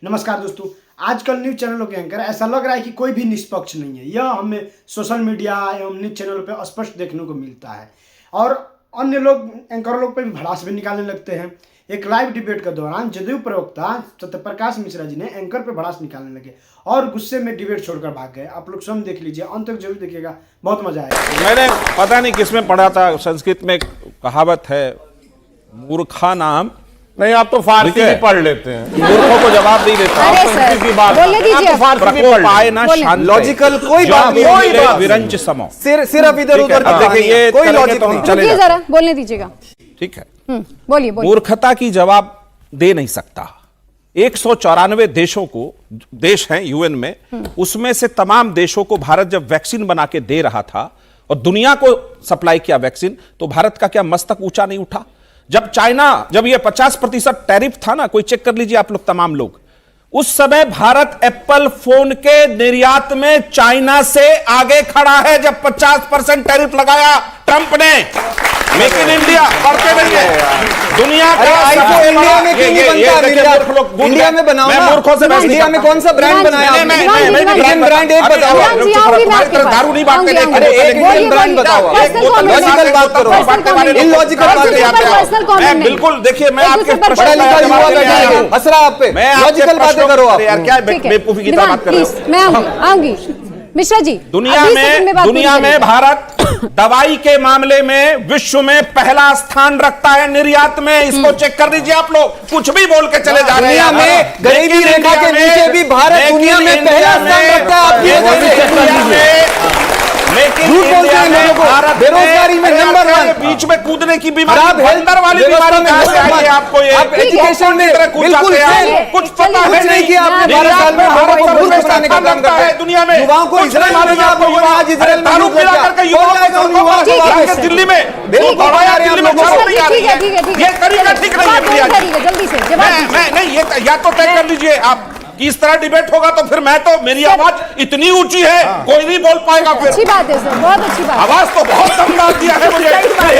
नमस्कार दोस्तों, आजकल न्यूज चैनलों के एंकर ऐसा लग रहा है कि कोई भी निष्पक्ष नहीं है। यह हमें सोशल मीडिया एवं न्यूज चैनलों पर स्पष्ट देखने को मिलता है और अन्य लोग एंकर लोग पे भी भड़ास भी निकालने लगते हैं। एक लाइव डिबेट के दौरान जदयू प्रवक्ता सत्यप्रकाश मिश्रा जी ने एंकर पे भड़ास निकालने लगे और गुस्से में डिबेट छोड़कर भाग गए। आप लोग स्वयं देख लीजिए, अंत तक जरूर देखिएगा, बहुत मजा आएगा। मैंने पता नहीं किसमें पढ़ा था, संस्कृत में कहावत है, मूर्खा नाम नहीं, आप तो फारसी भी पढ़ लेते हैं, मूर्खों को जवाब नहीं देता। बोलने दीजिए, पाए ना शांत लॉजिकल कोई बात नहीं, विरंच समो सिर्फ इधर उधर देखिए, ये कोई लॉजिक नहीं। चलिए जरा बोलने दीजिएगा। ठीक है, बोलिए। मूर्खता की जवाब दे नहीं सकता। 194 देशों को देश हैं यूएन में, उसमें से तमाम देशों को भारत जब वैक्सीन बना के दे रहा था और दुनिया को सप्लाई किया वैक्सीन, तो भारत का क्या मस्तक ऊंचा नहीं उठा? जब चाइना, जब ये 50% टैरिफ था ना, कोई चेक कर लीजिए आप लोग, तमाम लोग, उस समय भारत एप्पल फोन के निर्यात में चाइना से आगे खड़ा है। जब 50% टैरिफ लगाया ट्रंप ने, मेक इन इंडिया करते नहीं है दुनिया का। आईफोन इंडिया में क्यों नहीं बनता? इंडिया में बनाओ ना। मूर्खों से इंडिया में कौन सा ब्रांड बनाया? इंडियन ब्रांड एक बताओ। दारू नहीं बांटते, एक इंडियन ब्रांड बताओ। लॉजिकल बात करो, इलॉजिकल बात। बिल्कुल, देखिए मैं आपके पढ़ा लिखा युवा बैठा है, हंस रहा आप पे, लॉजिकल बातें करो आप। यार क्या बेवकूफी की तरह बात कर रहे हो? मैं आऊंगी मिश्रा जी। दुनिया में भारत दवाई के मामले में विश्व में पहला स्थान रखता है निर्यात में। इसको चेक कर लीजिए आप लोग, कुछ भी बोल के चले जा रहे हैं। दुनिया में गरीबी रेखा के नीचे भी भारत दुनिया में पहला स्थान रखता है। झूठ बोलते हैं लोगों को, बेरोजगारी में नंबर 1, बीच में कूदने की बीमारी, अंदर वाली बीमारी कहां से आई है आपको? ये आप एजुकेशन में बिल्कुल कुछ पता है नहीं कि आपने 12 साल में भारत को मूर्ख बनाने का काम करता है। दुनिया में युवाओं को इजराइल में, आपको युवा आज इजराइल में दारू पिला करके दिल्ली में ये तरीका ठीक नहीं है प्रिया जी। जल्दी से जवाब नहीं, ये या तो तय कर लीजिए आप कि इस तरह डिबेट होगा, तो फिर मैं तो, मेरी आवाज इतनी ऊंची है कोई नहीं बोल पाएगा। फिर अच्छी बात है सर, बहुत अच्छी बात। आवाज तो बहुत कम डाल दिया है मुझे,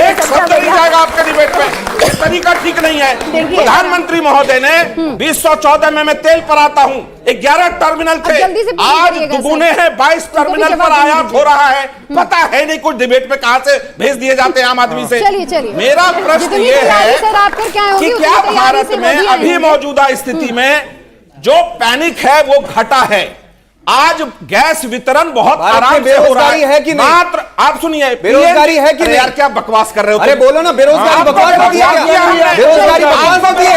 एक शब्द नहीं जाएगा आपके डिबेट में। ये तरीका ठीक नहीं है। प्रधानमंत्री महोदय ने 2014 में मैं तेल पर आता हूँ, 11 टर्मिनल थे, आज दुगुने हैं, 22 टर्मिनल पर आयात हो रहा है। पता है नहीं कुछ डिबेट में कहां से भेज दिए जाते हैं आम आदमी से। मेरा प्रश्न ये है कि क्या भारत में अभी मौजूदा स्थिति में जो पैनिक है वो घटा है? आज गैस वितरण बहुत आराम से हो रहा है कि मात्र, आप सुनिए, बेरोजगारी है कि नहीं? यार क्या बकवास कर रहे हो? अरे बोलो ना, बेरोजगारी बकवास होती है क्या? बेरोजगारी बकवास होती है?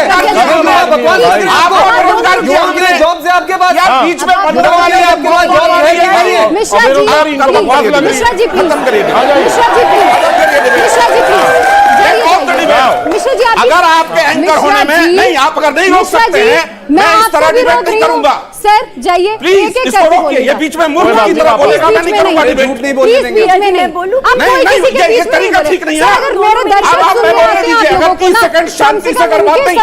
आप युवाओं के लिए जॉब से आपके पास, बीच में आपके पास जॉब है कि नहीं है? मिश्रा जी प्लीज, मिश्रा जी प्लीज, मिश्रा जी, अगर आपके एंकर होने में नहीं, आप अगर नहीं रोक सकते हैं, मैं इस तरह डिबेट नहीं करूंगा। सर जाइए, प्लीज इसको रोकिए। ये बीच में मूर्ख की तरह बोलेगा, मैं नहीं करूंगा डिबेट। झूठ नहीं बोलने देंगे। नहीं, ये तरीका ठीक नहीं है। आप बोलने दीजिए, अगर 30 सेकंड शांति से अगर बात नहीं,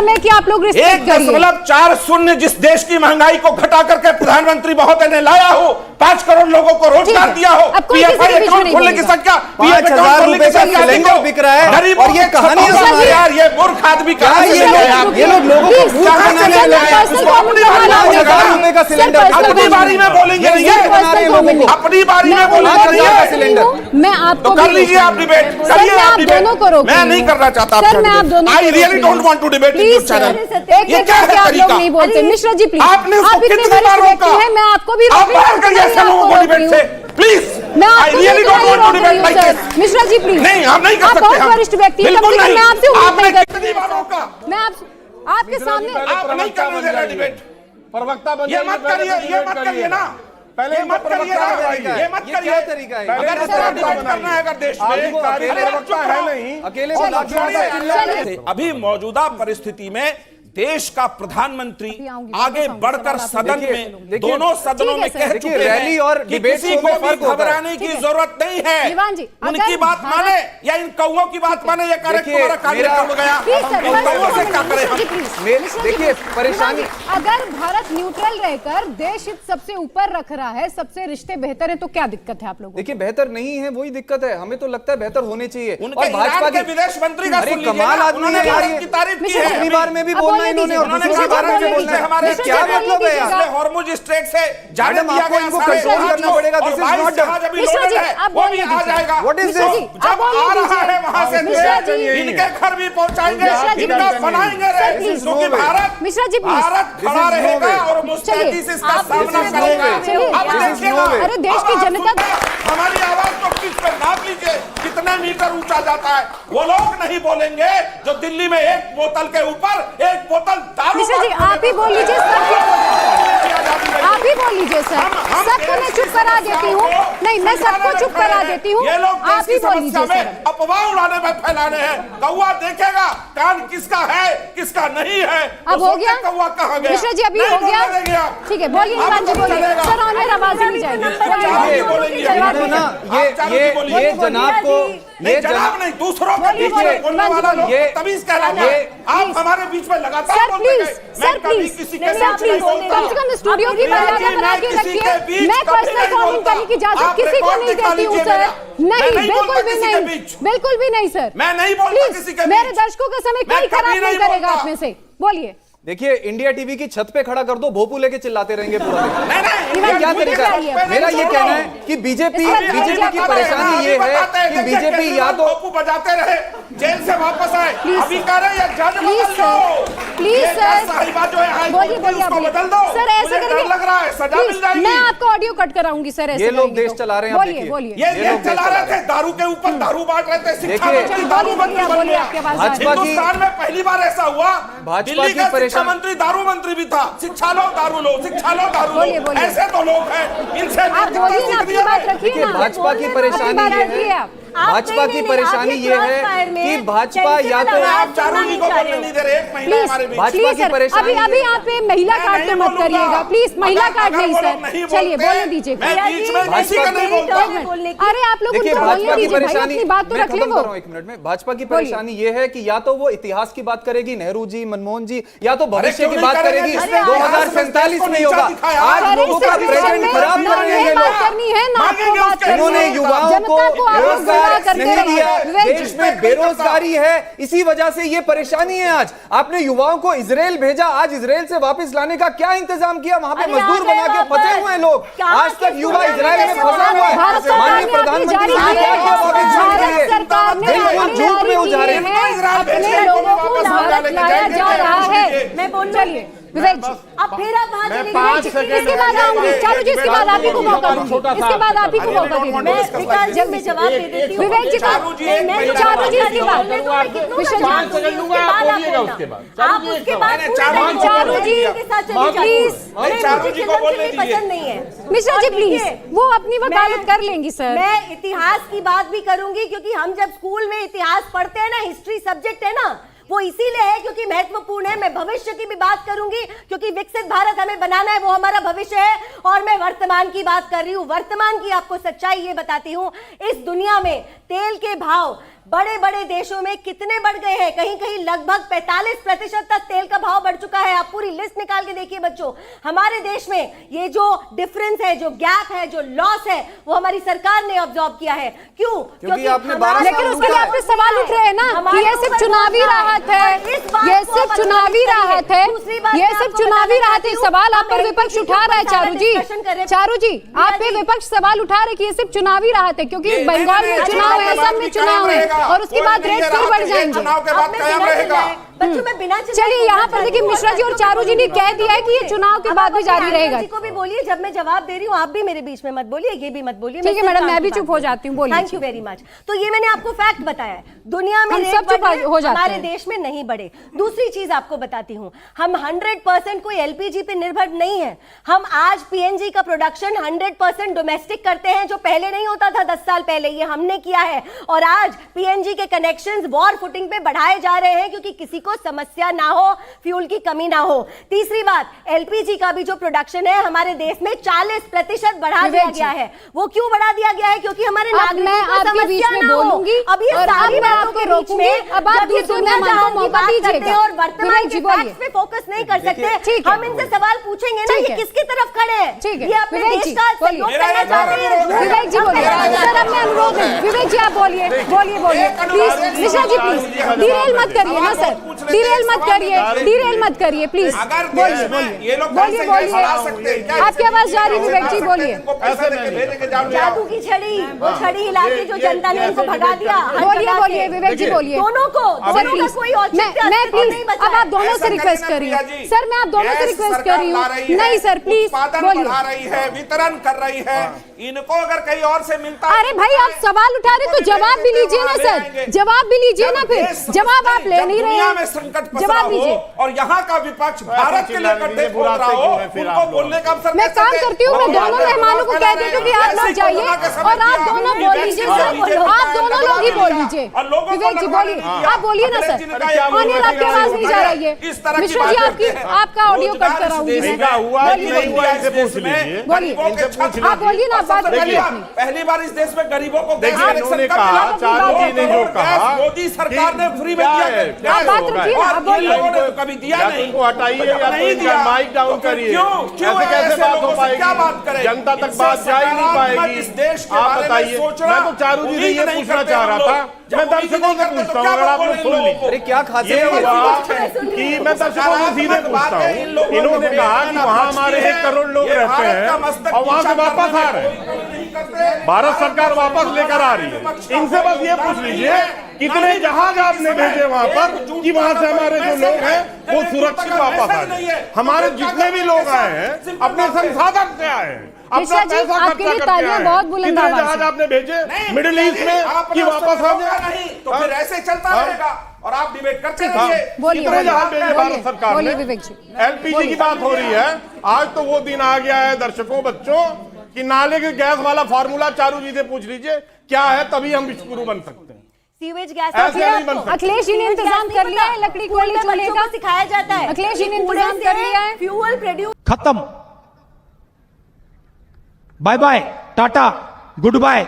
1.40 जिस देश की महंगाई को घटा करके प्रधानमंत्री महोदय ने लाया हो, 5 करोड़ लोगों को रोजगार दिया हो, पीएफआई अकाउंट खोलने की संख्या, 5,000 रुपए का सिलेंडर बिक रहा है, और ये कहानियां सुना रहे हैं। यार ये मूर्ख आदमी कहां से ये लोग लोगों को मूर्ख बनाने वाले हैं। 5,000 रुपए का सिलेंडर अपनी बारी में बोलेंगे, अपनी बारी में बोलेंगे सिलेंडर। मैं आपको कर लीजिए आप डिबेट, करिए आप डिबेट। मैं नहीं करना चाहता आपका। I really don't want to debate in this channel. ये क्या है तरीका? नहीं बोलते मिश्रा जी प्लीज, आपने उसको कितनी बार रोका? मैं आपको भी आप बाहर करिए ऐसे लोगों को डिबेट से please. I really don't want to debate like this. Mishra ji please, नहीं, हम नहीं कर सकते। बहुत वरिष्ठ व्यक्ति हैं, बिल्कुल नहीं। मैं आपसे उम्मीद नहीं करती। कितनी बार रोका? मैं आपके सामने, आप नहीं करने दे रहे डिबेट। प्रवक्ता बन, ये मत करिए ना, पहले ये मत करिए ना, ये मत करिए। क्या तरीका है? अगर इस तरह डिबेट करना है अगर देश में, प्रवक्ता है नहीं, अकेले अभी मौजूदा परिस्थिति में देश का प्रधानमंत्री आगे बढ़कर सदन में, दोनों सदनों में कह चुके रैली और हैं कि डिबेट किसी को भी घबराने की जरूरत नहीं है। उनकी बात माने या इन कौओं की बात माने, या करेक्ट तुम्हारा कार्यक्रम हो गया, इन कौओं से क्या करें हम? देखिए परेशानी, अगर भारत न्यूट्रल रहकर देश हित सबसे ऊपर रख रहा है, सबसे रिश्ते बेहतर है, तो क्या दिक्कत है आप लोगों को? देखिए बेहतर नहीं है, वही दिक्कत है। हमें तो लगता है बेहतर होने चाहिए। और भाजपा के विदेश मंत्री का कमाल आदमी है, की तारीफ की है, अपनी बार में भी बोल करना इन्होंने और उन्होंने दूसरों के बारे में बोलना है। हमारे ये क्या मतलब है यार? हॉर्मुज स्ट्रेट से जाने मैडम, दिया आपको गया इनको सारे कंट्रोल जहाज करना को, पड़ेगा। और This is 22 not जहाज अभी मिश्रा लोडेड जी, है, आप वो भी बोलने आ दीजिए। जाएगा। What is Mishra this? जी, आप जब बोलने आ रहा दीजिए। है वहां से मिश्रा जी, इनके घर भी पहुंचाएंगे, मिश्रा जी, इनका please. बनाएंगे Sir, रे, please. क्योंकि भारत मिश्रा जी, please. भारत This खड़ा is no रहेगा way. और मुस्तैदी से इसका सामना This is no करेगा। way. चलिए, अब This is देखिएगा, no way. अरे देश अब की आप जनता सुनना, हमारी आवाज तो किस पे नाप लीजिए कितने मीटर ऊंचा जाता है। वो लोग नहीं बोलेंगे जो दिल्ली में एक बोतल के ऊपर एक बोतल दारू। मिश्रा जी, आप ही बोल लीजिए, सर आप ही बोल लीजिए सर। सबको मैं चुप करा देती हूँ। नहीं, मैं सबको चुप करा देती हूँ। ये लोग आप ही बोल लीजिए सर। अफवाह उड़ाने में फैलाने हैं। कौवा देखेगा कान किसका है किसका नहीं है। अब हो गया कौवा कहाँ गया? मिश्रा जी, अभी नहीं हो गया। बोलने देंगे आप। ठीक है, बोलिए आप ईमान जी, तो बोलिए चलेगा। सर। ऑनर आवाज ही नहीं जाएगी। चारों बोलेंगे। जवाब तो ना दीजिए। ये जनाब को नहीं जनाब नहीं, दूसरों के बीच बोलिए, में बोलने वाला लोग ये- तमीज कहलाता ये- है। आप हमारे बीच में लगातार सर बोलते प्लीज, गए। सर मैं कभी प्लीज, किसी के नहीं, साथ आप नहीं प्लीज, बोलता। कम से कम स्टूडियो की आप मर्यादा प्लीज, बना के मैं किसी रखिए। के बीच मैं कभी पर्सनल नहीं कमेंट बोलता। करने की इजाजत आप किसी को रिकॉर्ड नहीं दिखा देती हूँ लीजिए सर। मेरा। मैं नहीं, नहीं बिल्कुल बोलता भी किसी के नहीं, बीच। बिल्कुल भी नहीं सर। मैं नहीं बोलता प्लीज, किसी के मेरे बीच। दर्शकों का समय मैं कोई कभी खराब नहीं नहीं करेगा बोलता। आप में से। बोलिए। देखिए, इंडिया टीवी की छत पे खड़ा कर दो, भोपू लेके चिल्लाते रहेंगे पूरा दिन। नहीं, नहीं, ये क्या मुझे तरीका चाहिए। है? मेरा ये कहना है कि बीजेपी की परेशानी ये है कि बीजेपी या तो बापू बजाते रहे, जेल से वापस आए, अभी कह रहे हैं जज प्लीज बदल सर, दो। प्लीज ये सर। साहिबा जो है हाई बोलिए, कोर्ट की, बोलिए, उसको बोलिए। बदल दो। सर ऐसे मुझे करेंगे, डर लग रहा है, सजा प्लीज, मिल जाएगी। मैं आपको ऑडियो कट कराऊंगी सर। ऐसे ये लोग करेंगे देश तो। चला रहे हैं, आप बोलिए, देखिए। बोलिए। ये लोग चला रहे थे, दारू के ऊपर दारू बांट रहे थे, शिक्षा देखिए, मंत्री बोलिए, दारू बोलिए, मंत्री बन बोलिए, गया। आपके पास आ रही है। हिंदुस्तान में पहली बार ऐसा हुआ, भाजपा दिल्ली की का शिक्षा परेशानी- मंत्री दारू मंत्री भी था। शिक्षा लो दारू लो, शिक्षा लो दारू बोलिए, लो, बोलिए। ऐसे तो लोग हैं। इनसे आप बोलिए ना, अपनी बात रखिए देखिए, ना। भाजपा की परेशानी अपनी बात ये रखिए है, आप। भाजपा की परेशानी ये है कि भाजपा या तो आप चारों जी को बोलने नहीं दे रहे, एक महीना प्लीज, हमारे बीच। भाजपा प्लीज की सर, परेशानी अभी अभी आप पे महिला मैं कार्ड नहीं पे मत बोलूंगा। करिएगा प्लीज। महिला अगर- कार्ड अगर नहीं वो सर। लोग नहीं चलिए, बोलते, बोलने दीजिए। मैं बीच में किसी का नहीं बोलता। अरे आप लोग देखिए, उनको भाजपा बोलने की दीजिए भाई, परेशानी अपनी बात तो मैं रख ले खत्म वो। कर रहा हूं एक मिनट में। भाजपा की परेशानी ये है कि या तो वो इतिहास की बात करेगी, नेहरू जी, मनमोहन जी, या तो भविष्य क्यों की नहीं बात करेंगे? करेगी। जिसने 2047 में नीचा होगा। दिखाया। आज अरे लोगों का इस विषय प्रेजेंट में खराब ना कर रहे हैं ये ये बात लोग। करनी है ना आपको मांगेंगे बात उसके करनी इन्होंने है। युवाओं जनता को को आप लोग गुमराह रोजगार करते नहीं रहिए। दिया। विवेक देश जी, में बेरोजगारी है, इसी वजह से ये परेशानी है। आज आपने युवाओं को इजराइल भेजा, आज इजराइल से वापस लाने का क्या इंतजाम किया? वहां पे अरे मजदूर आ गए बना के वापस। फंसे हुए हैं लोग। कहाँ आज तक किस युवा दुनिया में इजराइल में कैसे फंसा हो हुआ रहा है? भारत है। माननीय सरकार ने प्रधानमंत्री जारी जी किए क्या हैं। वापस जाने के भारत लिए? सरकार ने बिल्कुल जारी झूठ में उजारे किए हैं। हैं। अपने लोगों को भारत लाया जा रहा है। मैं बोलूं? चलिए विवेक जी, अब फिर आप वहां चले पाँच गए। सेकंड इसके बाद आऊंगी। चालू जी, इसके बाद आप ही को मौका दूंगी। इसके बाद आप ही को मौका दूंगी। मैं विकास जी में जवाब दे देती हूँ। विवेक जी को चारू जी, एक मैं महीना चारू जी इसके बाद बोलने तो मैं कितनों विशेष का जवाब 5 सेकंड दूंगी, दूंगा, आप उसके बोलिएगा बाद उसके आप बाद। आप उसके बाद मैंने पूरे चारू टाइम जी को चारू बोलने जी दिया। के साथ चली बहुत जाती हूँ। प्लीज। नहीं, चारू मुझे जी को फिल्म बोलने फिल्मी दीजिए। पसंद नहीं है। मिश्रा और जी प्लीज, देखिए, वो अपनी वकालत कर लेंगी सर। मैं इतिहास की बात भी करूंगी क्योंकि हम जब स्कूल में इतिहास पढ़ते हैं ना, हिस्ट्री सब्जेक्ट है ना, वो इसीलिए है क्योंकि महत्वपूर्ण है। मैं भविष्य की भी बात करूंगी क्योंकि विकसित भारत हमें बनाना है, वो हमारा भविष्य है। और मैं वर्तमान की बात कर रही हूं। वर्तमान की आपको सच्चाई ये बताती हूं, इस दुनिया में तेल के भाव बड़े बड़े देशों में कितने बढ़ गए हैं। कहीं कहीं लगभग 45% तक तेल का भाव बढ़ चुका है। आप पूरी लिस्ट निकाल के देखिए बच्चों। हमारे देश में ये जो डिफरेंस है, जो गैप है, जो लॉस है, वो हमारी सरकार ने ऑब्जॉर्व किया है। क्यों? क्योंकि आपने हमारे 12 लेकिन उसके लिए आप पे सवाल उठ रहे हैं ना कि ये सिर्फ चुनावी राहत है, ये सिर्फ चुनावी राहत है, ये सिर्फ चुनावी राहत है। सवाल आप पर विपक्ष उठा रहा है चारू जी। चारू जी, आप पे विपक्ष सवाल उठा रहे कि ये सिर्फ चुनावी राहत है क्योंकि बंगाल में चुनाव है, असम में चुनाव है और उसके बाद रेट फिर बढ़ जाएंगे। चुनाव के बाद कायम रहेगा। बच्चों में बिना चलिए यहाँ पर देखिए, मिश्रा जी और चारू जी ने कह दिया है कि ये चुनाव के बाद भी जारी रहेगा। जी को भी बोलिए, जब मैं जवाब दे रही हूँ आप भी मेरे बीच में मत बोलिए, ये भी मत बोलिए। ठीक है मैडम, मैं भी चुप हो जाती हूँ, बोलिए। Thank you very much. तो ये मैंने आपको फैक्ट बताया है, दुनिया में हम रेट सब चुप बढ़े, हो जाते हमारे हैं। देश में नहीं बढ़े। दूसरी चीज आपको बताती हूँ, हम 100% कोई एलपीजी पे निर्भर नहीं है। हम आज पीएनजी का प्रोडक्शन 100% डोमेस्टिक करते हैं, जो पहले नहीं होता था 10 साल पहले, ये हमने किया है। और आज पीएनजी के कनेक्शंस वॉर फुटिंग पे बढ़ाए जा रहे हैं क्योंकि किसी को समस्या ना हो, फ्यूल की कमी ना हो। तीसरी बात, एलपीजी का भी जो प्रोडक्शन है हमारे देश में 40% बढ़ा दिया गया है। वो क्यों बढ़ा दिया गया है? क्योंकि हमारे नागरिकों को आपके बीच समस्या में ना हो। बोलूंगी अब ये और सारी अब मैं बातों आपको के बीच रोकूंगी। में अब आप जब ये दूसरे दुनिया मेहमानों जहान को की मौका बात दीजिएगा। करते हैं और वर्तमान विवेक के जी बोलिए। फैक्ट्स पे फोकस नहीं कर सकते, ठीक है। हम इनसे सवाल पूछेंगे ना, ठीक ये है। किसकी तरफ खड़े हैं? ठीक है। ये अपने विवेक देश जी, का बोलिए। सहयोग करना चाहते हैं। विवेक जी बोलिए। सर अब मैं अनुरोध है, विवेक जी आप बोलिए, बोलिए please. Mishra ji please derail मत करिए ना सर। लेते हैं, डिरेल मत सवाल करिए, नहीं डिरेल मत करिए प्लीज। अगर बोलिए देश में बोलिए ये लोग बोलिए बढ़ा सकते हैं, क्या आपकी आवाज जा रही है विवेक जी, बोलिए जादू की छड़ी, वो छड़ी हिला के जो जनता ने उनको भगा दिया। बोलिए बोलिए विवेक जी बोलिए। दोनों को सर दोनों का प्लीज, कोई औचित्य मैं अस्तित्व नहीं प्लीज बचा अब है। आप दोनों से रिक्वेस्ट कर रही हूँ सर, मैं आप दोनों से रिक्वेस्ट कर रही हूँ। नहीं सर प्लीज उत्पादन बोलिए। बढ़ा रही है, वितरण कर रही है, इनको अगर कहीं और से मिलता। अरे भाई आप सवाल उठा रहे तो जवाब भी लीजिए ना सर, जवाब भी लीजिए ना, फिर जवाब आप ले नहीं रहे दुनिया में हैं, संकट पसरा जवाब हो दीजिए। और यहाँ का विपक्ष भारत के लिए गड्ढे खोद रहा हो, उनको बोलने का अवसर मैं कैसे काम दें? करती हूँ, मैं और दोनों यहाँ मेहमानों को पे कह देती हूँ कि आप लोग जाइए और आप दोनों बोल लीजिए सर, आप दोनों लोग ही बोल लीजिए। विवेक जी बोलिए, आप बोलिए ना सर, अनिल आपकी आवाज नहीं जा रही है। मिश्रा जी आपका ऑडियो कट कराऊंगी मैं। बोलिए आप बोलिए ना, बात करिए अपनी। पहली बार इस देश में गरीबों को देखिए, इन्होंने कहा, चारू जी ने जो कहा, मोदी सरकार ने फ्री में दिया है। आप बात रखिए ना, आप बोलिए। लोगों ने कभी दिया नहीं, इनको हटाइए या तो नहीं इनका दिया। माइक डाउन तो फिर करिए। क्यों ऐसे कैसे ऐसे बात लोगों हो से पाएगी? क्या बात करें? जनता तक इससे बात जा ही नहीं सकारात्मक पाएगी। इस देश के आप बारे में बताइए। सोचना मैं तो चारू जी से उम्मीद ये नहीं पूछना करते चाह हम रहा लोग। था, जब मैं उम्मीद दर्शकों नहीं से करते तो पूछता हूँ, क्या अगर आप लोग बोलें सुन लोगों लीजिए। को? अरे क्या खाते ये हैं हुआ कि मैं दर्शकों से सीधे पूछता हूँ, इन्होंने कहा कि वहाँ हमारे 1 करोड़ लोग रहते हैं और वहाँ से वापस आ रहे हैं, भारत सरकार वापस लेकर आ रही है। इनसे बस ये पूछ लीजिए कितने जहाज आपने भेजे वहाँ पर कि वहाँ से हमारे जो लोग हैं वो सुरक्षित वापस आ जाए। हमारे जितने भी लोग आए हैं अपने संसाधन से आए हैं, अपना मिश्रा जी, पैसा आपके खर्चा लिए करके तालियां आए बहुत हैं। बुलंद कितने आवाज जहाज से। आपने भेजे मिडिल ईस्ट में कि वापस आ जाए? नहीं तो फिर ऐसे चलता रहेगा और आप डिबेट करते ठीक है, रहिए। बोलिए कितने जहाज भेजे भारत बोलिए, सरकार बोलिए ने? विवेक जी। एलपीजी की बात हो रही है, आज तो वो दिन आ गया है दर्शकों बच्चों कि नाले के गैस वाला फार्मूला चारू जी से पूछ लीजिए क्या है, तभी हम विश्वगुरु बन सकते हैं। सीवेज गैस ऐसे नहीं बन सकते। अखिलेश जी ने इंतजाम कर लिया है लकड़ी कोयले चूल्हे का, सिखाया जाता है। अखिलेश जी ने इंतजाम कर लिया है। फ्यूल प्रोड्यूस खत्म, bye bye, tata, good bye.